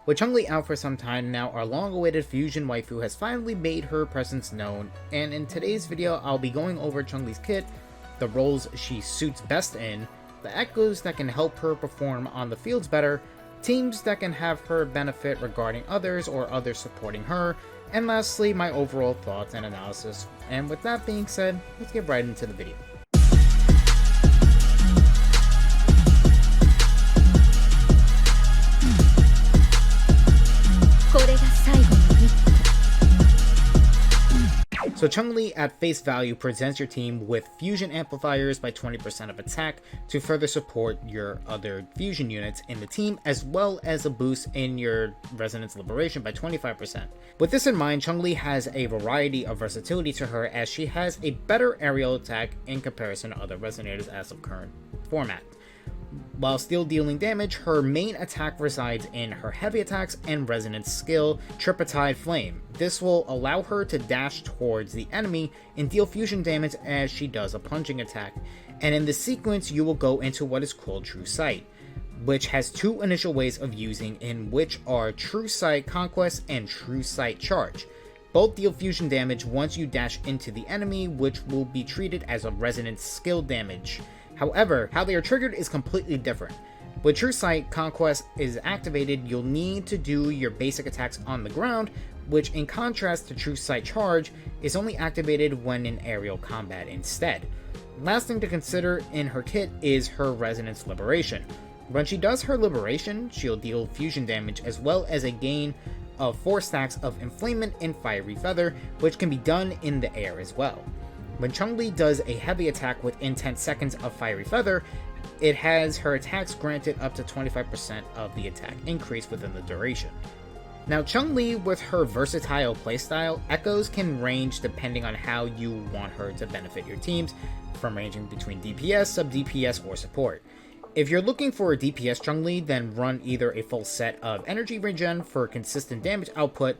With CHANGLI out for some time now, our long-awaited fusion waifu has finally made her presence known, and in today's video I'll be going over CHANGLI's kit, the roles she suits best in, the echoes that can help her perform on the fields better, teams that can have her benefit regarding others or others supporting her, and lastly my overall thoughts and analysis. And with that being said, let's get right into the video. So CHANGLI at face value presents your team with fusion amplifiers by 20% of attack to further support your other fusion units in the team, as well as a boost in your resonance liberation by 25%. With this in mind, CHANGLI has a variety of versatility to her, as she has a better aerial attack in comparison to other resonators as of current format. While still dealing damage, her main attack resides in her heavy attacks and resonance skill, Triptide Flame. This will allow her to dash towards the enemy and deal fusion damage as she does a punching attack. And in this sequence, you will go into what is called True Sight, which has two initial ways of using, in which are True Sight Conquest and True Sight Charge. Both deal fusion damage once you dash into the enemy, which will be treated as a resonance skill damage. However, how they are triggered is completely different. When True Sight Conquest is activated, you'll need to do your basic attacks on the ground, which in contrast to True Sight Charge is only activated when in aerial combat instead. Last thing to consider in her kit is her Resonance Liberation. When she does her Liberation, she'll deal fusion damage as well as a gain of 4 stacks of Inflamement and Fiery Feather, which can be done in the air as well. When CHANGLI does a heavy attack within 10 seconds of Fiery Feather, it has her attacks granted up to 25% of the attack increase within the duration. Now CHANGLI, with her versatile playstyle, echoes can range depending on how you want her to benefit your teams, from ranging between DPS, sub-DPS, or support. If you're looking for a DPS CHANGLI, then run either a full set of energy regen for consistent damage output.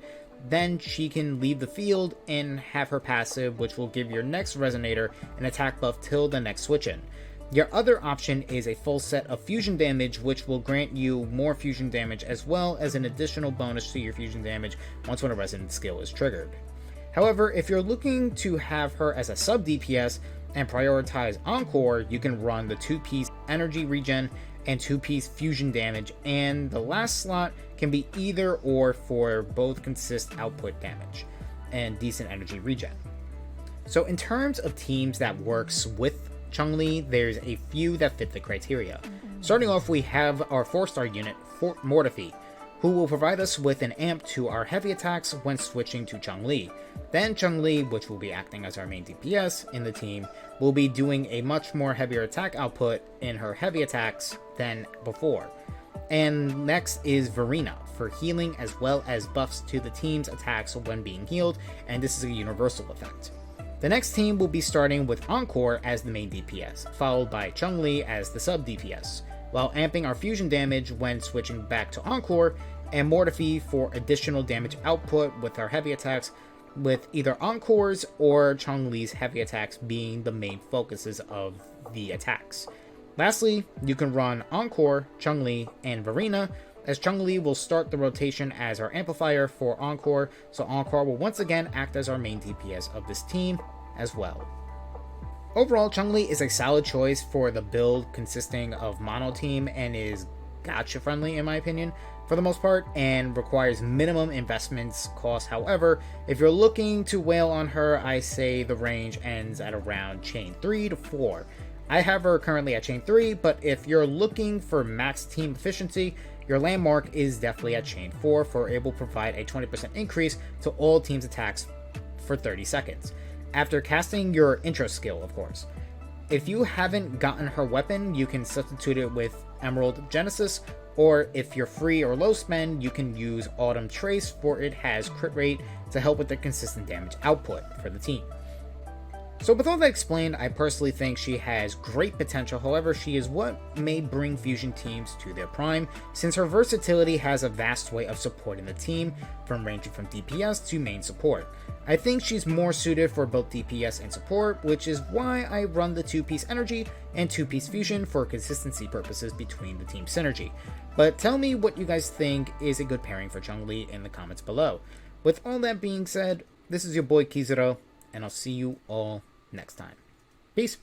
Then she can leave the field and have her passive, which will give your next resonator an attack buff till the next switch in. Your other option is a full set of fusion damage, which will grant you more fusion damage as well as an additional bonus to your fusion damage once when a resonance skill is triggered. However, if you're looking to have her as a sub DPS and prioritize Encore, you can run the 2-piece energy regen and 2-piece fusion damage, and the last slot can be either or for both consist output damage and decent energy regen. So in terms of teams that works with CHANGLI, there's a few that fit the criteria. Starting off, we have our 4-star unit, Mortifi, who will provide us with an amp to our heavy attacks when switching to CHANGLI. Then CHANGLI, which will be acting as our main DPS in the team, will be doing a much more heavier attack output in her heavy attacks than before. And next is Verena for healing as well as buffs to the team's attacks when being healed, and this is a universal effect. The next team will be starting with Encore as the main DPS, followed by CHANGLI as the sub DPS, while amping our fusion damage when switching back to Encore, and Mortifi for additional damage output with our heavy attacks, with either Encore's or CHANGLI's heavy attacks being the main focuses of the attacks. Lastly, you can run Encore, CHANGLI, and Verena, as CHANGLI will start the rotation as our amplifier for Encore, so Encore will once again act as our main DPS of this team as well. Overall, CHANGLI is a solid choice for the build consisting of mono team and is gacha friendly in my opinion for the most part, and requires minimum investments cost. However, if you're looking to wail on her, I say the range ends at around chain 3 to 4. I have her currently at chain 3, but if you're looking for max team efficiency, your landmark is definitely at chain 4, for it will provide a 20% increase to all teams' attacks for 30 seconds. After casting your intro skill, of course. If you haven't gotten her weapon, you can substitute it with Emerald Genesis, or if you're free or low spend, you can use Autumn Trace, for it has crit rate to help with the consistent damage output for the team. So with all that explained, I personally think she has great potential. However, she is what may bring fusion teams to their prime, since her versatility has a vast way of supporting the team, from ranging from DPS to main support. I think she's more suited for both DPS and support, which is why I run the 2-piece energy and 2-piece fusion for consistency purposes between the team synergy. But tell me what you guys think is a good pairing for Changli in the comments below. With all that being said, this is your boy KeiZaro, and I'll see you all next time. Peace.